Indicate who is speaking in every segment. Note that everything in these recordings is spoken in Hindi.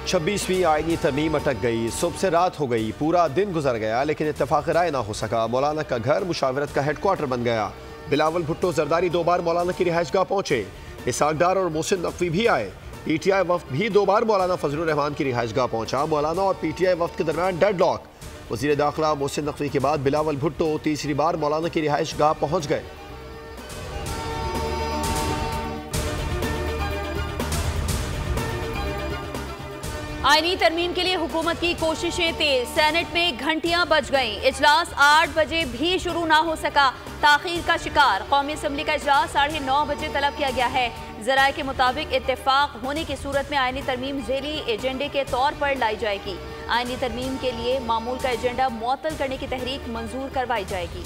Speaker 1: 26वीं आईनी तरमीम अटक गई। सुबह से रात हो गई, पूरा दिन गुजर गया, लेकिन इत्तेफाक राय ना हो सका। मौलाना का घर मुशावरत का हेडक्वार्टर बन गया। बिलावल भुट्टो जरदारी 2 बार मौलाना की रिहाइशगाह पहुंचे। इसहाक डार और मोहसिन नकवी भी आए। PTI वफ्द भी 2 बार मौलाना फजलुर रहमान की रिहाइशगाह पहुंचा। मौलाना और PTI वफ्द के दरमियान डेडलॉक। वज़ीर दाखिला मोहसिन नकवी के बाद बिलावल भुट्टो तीसरी बार मौलाना की रिहाइशगाह पहुंच गए।
Speaker 2: आईनी तरमीम के लिए हुकूमत की कोशिशें तेज। सेनेट में घंटियां बज गईं। इजलास 8 बजे भी शुरू ना हो सका, ताखीर का शिकार। कौमी असम्बली का इजलास 9:30 बजे तलब किया गया है। जराये के मुताबिक इत्तेफाक होने की सूरत में आईनी तरमीम ज़ेली एजेंडे के तौर पर लाई जाएगी। आईनी तरमीम के लिए मामूल का एजेंडा मुअत्तल करने की तहरीक मंजूर करवाई जाएगी।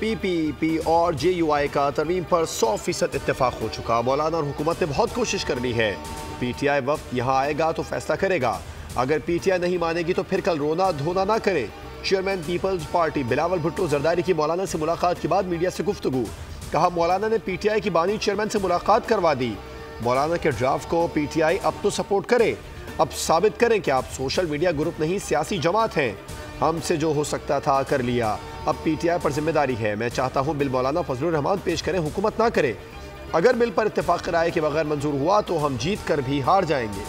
Speaker 1: PPP और JUI का तरमीम पर 100% इत्तेफाक हो चुका। मौलाना और हुकूमत ने बहुत कोशिश करनी है। PTI वक्त यहाँ आएगा तो फैसला करेगा। अगर PTI नहीं मानेगी तो फिर कल रोना धोना ना करे। Chairman People's Party Bilawal Bhutto Zardari की मौलाना से मुलाकात के बाद मीडिया से गुफ्तगू। कहा, मौलाना ने PTI की बानी चेयरमैन से मुलाकात करवा दी। मौलाना के ड्राफ्ट को PTI अब तो सपोर्ट करे। अब साबित करें कि आप सोशल मीडिया ग्रुप नहीं, सियासी जमात हैं। हमसे जो हो सकता था कर लिया, अब PTI पर जिम्मेदारी है। मैं चाहता हूं बिल मौलाना फजलुर रहमान पेश करें, हुकूमत ना करे। अगर बिल पर इत्तेफाक राय के बगैर मंजूर हुआ तो हम जीत कर भी हार जाएंगे।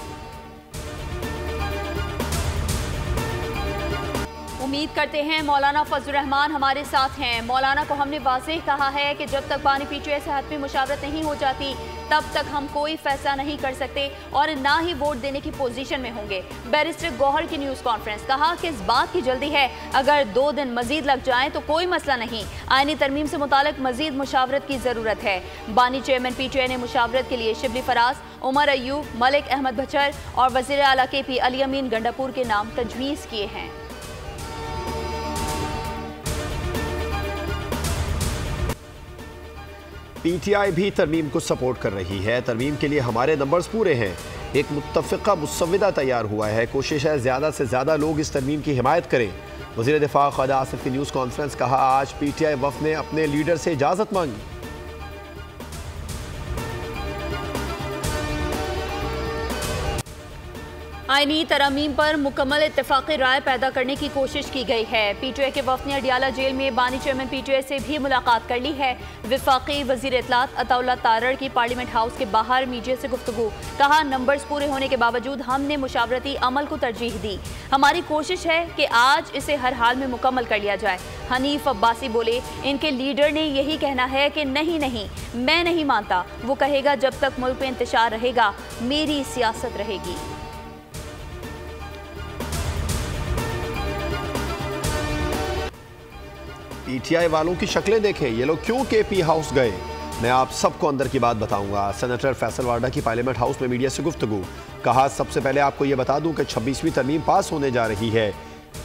Speaker 2: उम्मीद करते हैं मौलाना फजलुर रहमान हमारे साथ हैं। मौलाना को हमने वाज़ेह कहा है कि जब तक बानी PTI से हतमी मुशावरत नहीं हो जाती तब तक हम कोई फैसला नहीं कर सकते और ना ही वोट देने की पोजीशन में होंगे। बैरिस्टर गौहर की न्यूज़ कॉन्फ्रेंस। कहा कि इस बात की जल्दी है, अगर 2 दिन मजीद लग जाएं तो कोई मसला नहीं। आईनी तरमीम से मुतालिक मजीद मुशावरत की ज़रूरत है। बानी चेयरमैन PTI ने मुशावरत के लिए शिबली फराज, उमर अयूब, मलिक अहमद भचर और वज़ीर आला KP अली अमीन गंडापुर के नाम तजवीज़ किए हैं।
Speaker 1: PTI भी तरमीम को सपोर्ट कर रही है। तरमीम के लिए हमारे नंबर्स पूरे हैं। एक मुत्तफ़िक़ा मुसव्विदा तैयार हुआ है। कोशिश है ज़्यादा से ज़्यादा लोग इस तरमीम की हिमायत करें। वज़ीर दिफ़ा ख्वाजा आसिफ की न्यूज़ कॉन्फ्रेंस। कहा, आज PTI वफ़द ने अपने लीडर से इजाज़त मांगी।
Speaker 2: आईनी तरमीम पर मुकम्मल इत्तेफाक़ी राय पैदा करने की कोशिश की गई है। PTI के वफ़द ने अडियाला जेल में बानी चेयरमैन PTI से भी मुलाकात कर ली है। वफाकी वज़ीर इत्तलात अताउल्लाह तारड़ की पार्लियामेंट हाउस के बाहर मीडिया से गुफ्तगू। कहा, नंबर्स पूरे होने के बावजूद हमने मुशावरती अमल को तरजीह दी। हमारी कोशिश है कि आज इसे हर हाल में मुकम्मल कर लिया जाए। हनीफ अब्बासी बोले, इनके लीडर ने यही कहना है कि नहीं नहीं, मैं नहीं मानता। वो कहेगा जब तक मुल्क में इंतशार रहेगा मेरी सियासत रहेगी।
Speaker 1: PTI वालों की शक्लें देखें, ये लोग क्यों KP हाउस गए। मैं आप सबको अंदर की बात बताऊंगा। सेनेटर फैसल वाडा की पार्लियामेंट हाउस में मीडिया से गुफ्तगू। कहा, सबसे पहले आपको ये बता दूं कि 26वीं तरमीम पास होने जा रही है।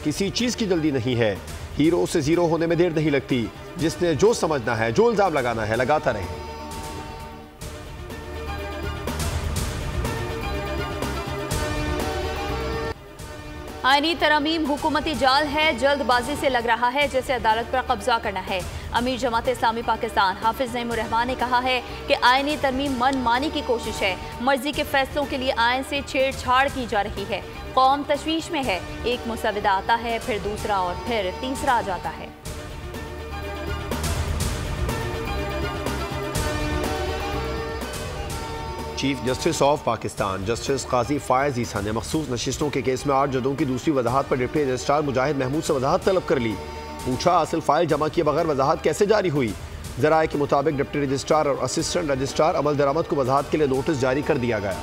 Speaker 1: किसी चीज़ की जल्दी नहीं है। हीरो से ज़ीरो होने में देर नहीं लगती। जिसने जो समझना है, जो इल्ज़ाम लगाना है, लगाता रहे।
Speaker 2: आईनी तरमीम हुकूमती जाल है, जल्दबाजी से लग रहा है जैसे अदालत पर कब्जा करना है। अमीर जमात इस्लामी पाकिस्तान हाफिज नईमुर रहमान ने कहा है कि आईनी तरमीम मनमानी की कोशिश है। मर्जी के फैसलों के लिए आइन से छेड़छाड़ की जा रही है। कौम तशवीश में है। एक मुसविदा आता है, फिर दूसरा और फिर तीसरा आ जाता है।
Speaker 1: Chief justice of Pakistan justice Qazi Faez Isa ने मखसूस नशिस्तों के केस में 8 जजों की दूसरी वजाहत पर डिप्टी रजिस्ट्रार मुजाहिद महमूद से वजाहत तलब कर ली। पूछा, असल फाइल जमा किए बगैर वजाहत कैसे जारी हुई। जराये के मुताबिक डिप्टी रजिस्ट्रार और असिस्टेंट रजिस्ट्रार अमल दरामद को वजाहत के लिए नोटिस जारी कर दिया गया।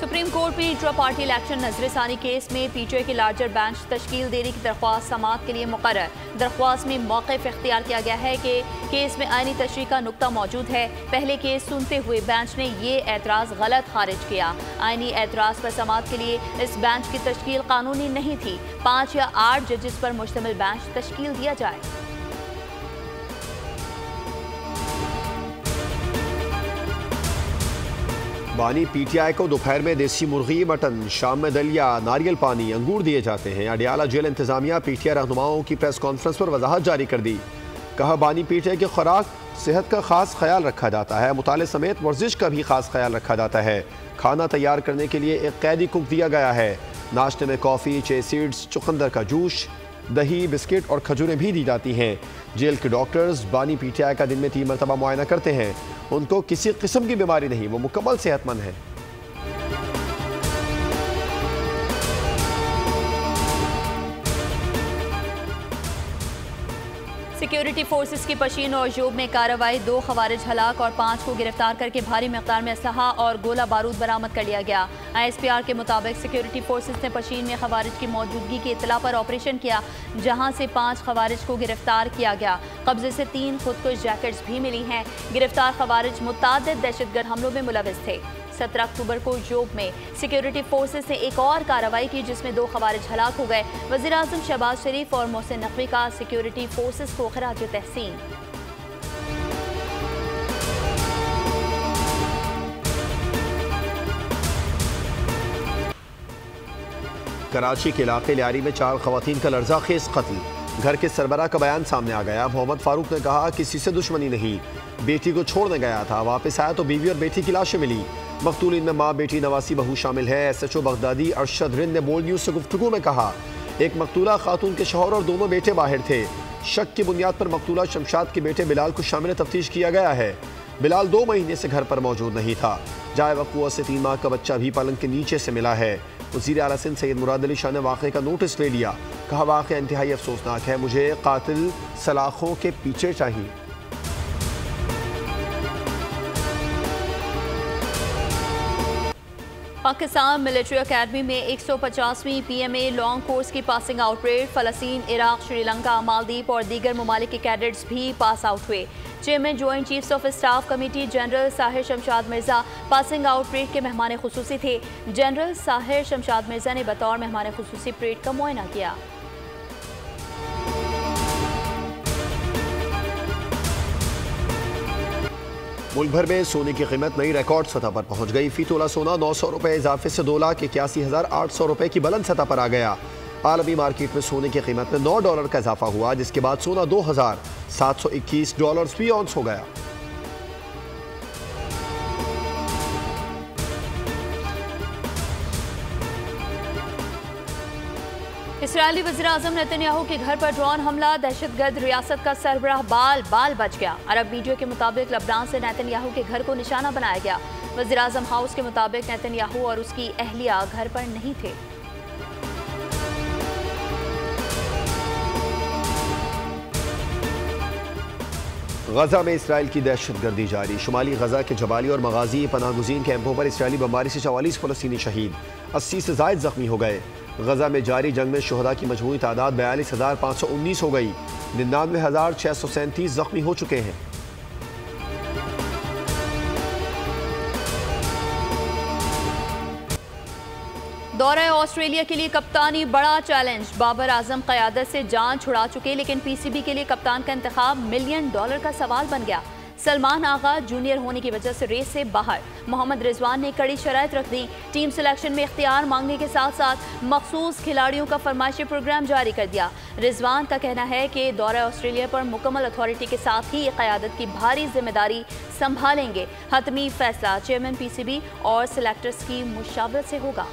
Speaker 2: सुप्रीम कोर्ट में इंट्रा पार्टी इलेक्शन नजरसानी केस में PTI की लार्जर बेंच तश्कील देने की दरख्वास्त समाअत के लिए मुकर्रर। दरख्वास्त में मौक़िफ़ इख्तियार किया गया है कि केस में आईनी तशरीह का नुक्ता मौजूद है। पहले केस सुनते हुए बेंच ने ये एतराज़ गलत खारिज किया। आईनी एतराज़ पर समाअत के लिए इस बेंच की तश्कील कानूनी नहीं थी। 5 या 8 जजेस पर मुश्तमिल बेंच तश्कील दिया जाए।
Speaker 1: बानी पीटीआई को दोपहर में देसी मुर्गी, मटन, शाम में दलिया, नारियल पानी, अंगूर दिए जाते हैं। अडियाला जेल इंतजामिया पीटीआई रहनुमाओं की प्रेस कॉन्फ्रेंस पर वजाहत जारी कर दी। कहा, बानी पीटीआई की खुराक सेहत का खास ख्याल रखा जाता है। मुताले समेत वर्जिश का भी खास ख्याल रखा जाता है। खाना तैयार करने के लिए एक कैदी कुक दिया गया है। नाश्ते में कॉफ़ी, चे सीड्स, चुकंदर का जूस, दही, बिस्किट और खजूरें भी दी जाती हैं। जेल के डॉक्टर्स बानी पीटीआई का दिन में 3 मरतबा मुआयना करते हैं। उनको किसी किस्म की बीमारी नहीं, वो मुकम्मल सेहतमंद है।
Speaker 2: सिक्योरिटी फोर्सेस की पशीन और जोब में कार्रवाई, 2 खवारिज हलाक और 5 को गिरफ्तार करके भारी मिकदार में असलहा और गोला बारूद बरामद कर लिया गया। ISPR के मुताबिक सिक्योरिटी फोर्सेस ने पशीन में खवारिज की मौजूदगी की इतला पर ऑपरेशन किया, जहां से 5 खवारिज को गिरफ्तार किया गया। कब्जे से 3 खुदकुश जैकेट्स भी मिली हैं। गिरफ्तार खवारिज मुतादिद दहशतगर्द हमलों में मुलविस थे। 17 अक्टूबर को जोब में सिक्योरिटी फोर्सेस ने एक और कार्रवाई की, जिसमें 2 खवारिज हलाक हो गए। वज़ीर आज़म शहबाज शरीफ और मोहसिन नकवी का सिक्योरिटी फोर्सेस को खराज तहसीन।
Speaker 1: कराची के इलाके लियारी में 4 खवातीन का लर्ज़ाखेज़ कत्ल। घर के सरबराह का बयान सामने आ गया। मोहम्मद फारूक ने कहा, किसी से दुश्मनी नहीं, बेटी को छोड़ने गया था, वापस आया तो बीवी और बेटी की लाशें मिली। मकतूलिन में माँ, बेटी, नवासी बहू शामिल है। SHO बगदादी अरशद रिंद ने बोल्ड न्यूज़ से गुफ्तगू में कहा, एक मकतूला खातून के शौहर और दोनों बेटे बाहर थे। शक की बुनियाद पर मकतूला शमशाद के बेटे बिलाल को शामिल तफ्तीश किया गया है। बिलाल 2 महीने से घर पर मौजूद नहीं था। जाए वक़ूअ से 3 माह का बच्चा भी पलंग के नीचे से मिला है। वज़ीर आला सिंध सैयद मुराद अली शाह ने वाक़े का नोटिस ले लिया। कहा, वाक़या इंतहाई अफसोसनाक है, मुझे कातिल सलाखों के पीछे चाहिए।
Speaker 2: पाकिस्तान मिलिट्री अकेडमी में 150वीं PMA लॉन्ग कोर्स की पासिंग आउट परेड। फ़लस्तीन, इराक, श्रीलंका, मालदीव और दीगर ममालिक के कैडेट्स भी पास आउट हुए। Chairman joint chiefs of staff committee general Sahir Shamshad Mirza passing out parade के मेहमान खुसूसी थे। जनरल साहिर शमशाद मिर्जा ने बतौर मेहमान खुसूसी परेड का मुआयना किया।
Speaker 1: मुल्क भर में सोने की कीमत नई रिकॉर्ड सतह पर पहुंच गई। फी तोला सोना 900 रुपये इजाफे से $2,81,800 रुपये की बुलंद सतह पर आ गया। आलमी मार्केट में सोने की कीमत में $9 का इजाफा हुआ, जिसके बाद सोना $2,721 फी औंस हो गया।
Speaker 2: इसराइली वज़ीर आज़म नेतन्याहू के घर पर ड्रोन हमला, दहशतगर्द रियासत का सरबराह बाल बच गया। अरब मीडिया के मुताबिक लबनान से नेतन्याहू के घर को निशाना बनाया गया। वज़ीर आज़म हाउस के मुताबिक नेतन्याहू और उसकी अहलिया घर पर नहीं थे।
Speaker 1: गजा में इसराइल की दहशतगर्दी जारी। शुमाली गजा के जबाली और मगाजी पनाहगुज़ीन कैंपों पर इसराइली बमबारी से 44 फ़लस्तीनी शहीद, 80 से ज़ायद जख्मी हो गए। गजा में जारी जंग में शुहदा की मजमूई तादाद 42,519 हो गई। 99,637 जख्मी हो चुके हैं।
Speaker 2: दौरे ऑस्ट्रेलिया के लिए कप्तानी बड़ा चैलेंज। बाबर आजम क़यादत से जान छुड़ा चुके, लेकिन PCB के लिए कप्तान का इंतखाब $1 मिलियन का सवाल बन गया। सलमान आगा जूनियर होने की वजह से रेस से बाहर। मोहम्मद रिजवान ने कड़ी शराइत रख दी। टीम सिलेक्शन में इख्तियार मांगने के साथ साथ मखसूस खिलाड़ियों का फरमाइशी प्रोग्राम जारी कर दिया। रिजवान का कहना है कि दौरा ऑस्ट्रेलिया पर मुकम्मल अथॉरिटी के साथ ही क़यादत की भारी जिम्मेदारी संभालेंगे। हतमी फैसला चेयरमैन PCB और सिलेक्टर्स की मुशावरत से होगा।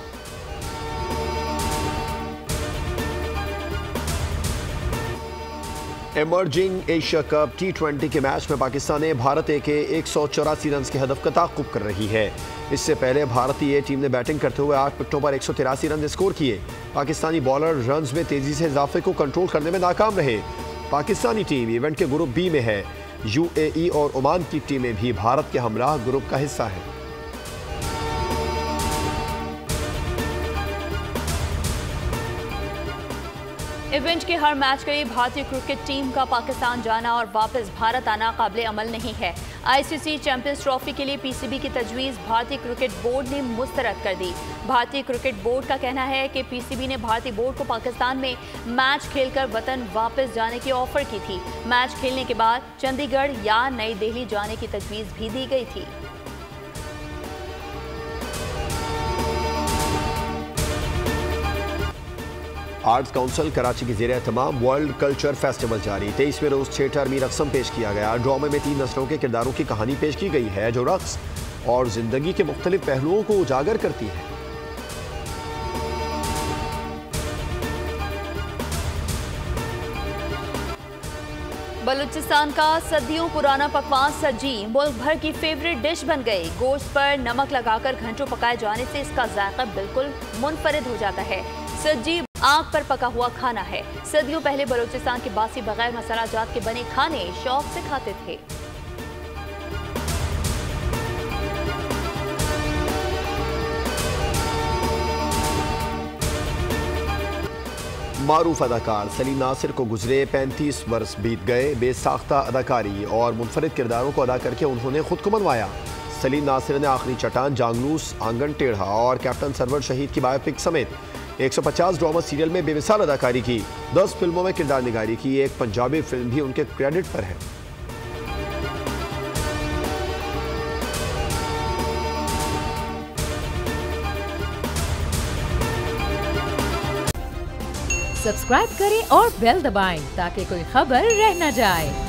Speaker 1: इमर्जिंग एशिया कप T20 के मैच में पाकिस्तान ने भारत ए के 184 रन के हदफ का ताक़ुब कर रही है। इससे पहले भारतीय टीम ने बैटिंग करते हुए 8 विकेटों पर 183 रन स्कोर किए। पाकिस्तानी बॉलर रन्स में तेजी से इजाफे को कंट्रोल करने में नाकाम रहे। पाकिस्तानी टीम इवेंट के ग्रुप बी में है। UAE और ओमान की टीमें भी भारत के हमराह ग्रुप का हिस्सा है।
Speaker 2: इवेंट के हर मैच के लिए भारतीय क्रिकेट टीम का पाकिस्तान जाना और वापस भारत आना काबिल अमल नहीं है। ICC चैंपियंस ट्रॉफी के लिए PCB की तजवीज़ भारतीय क्रिकेट बोर्ड ने मुस्तरद कर दी। भारतीय क्रिकेट बोर्ड का कहना है कि PCB ने भारतीय बोर्ड को पाकिस्तान में मैच खेलकर वतन वापस जाने की ऑफर की थी। मैच खेलने के बाद चंडीगढ़ या नई दिल्ली जाने की तजवीज़ भी दी गई थी।
Speaker 1: आर्ट्स काउंसिल कराची की ज़ेर एहतमाम वर्ल्ड कल्चर फेस्टिवल जारी। 23वें रोज़ थिएटर में रक़्स पेश किया गया। ड्रामे में 3 नस्लों के किरदारों की कहानी पेश की गई है जो रक़्स और ज़िंदगी के मुख्तलिफ पहलुओं को उजागर करती है।
Speaker 2: बलूचिस्तान का सदियों पुराना पकवान सज्जी मुल्क भर की फेवरेट डिश बन गई। गोश्त पर नमक लगाकर घंटों पकाए जाने से इसका जायका बिल्कुल मुनफरिद हो जाता है। सज्जी आग पर पका हुआ खाना है। सदियों पहले बलूचिस्तान के बासी बगैर मसाला जात के बने खाने शौक से खाते थे।
Speaker 1: मारूफ अदाकार सलीम नासिर को गुजरे 35 बरस बीत गए। बेसाख्ता अदाकारी और मुनफरिद किरदारों को अदा करके उन्होंने खुद को मनवाया। सलीम नासिर ने आखिरी चट्टान, जांगलूस, आंगन टेढ़ा और कैप्टन सरवर शहीद की बायोपिक समेत 150 ड्रामा सीरियल में बेमिसाल अदाकारी की। 10 फिल्मों में किरदार निगारी की। एक पंजाबी फिल्म भी उनके क्रेडिट पर है।
Speaker 3: सब्सक्राइब करें और बेल दबाएं ताकि कोई खबर रह न जाए।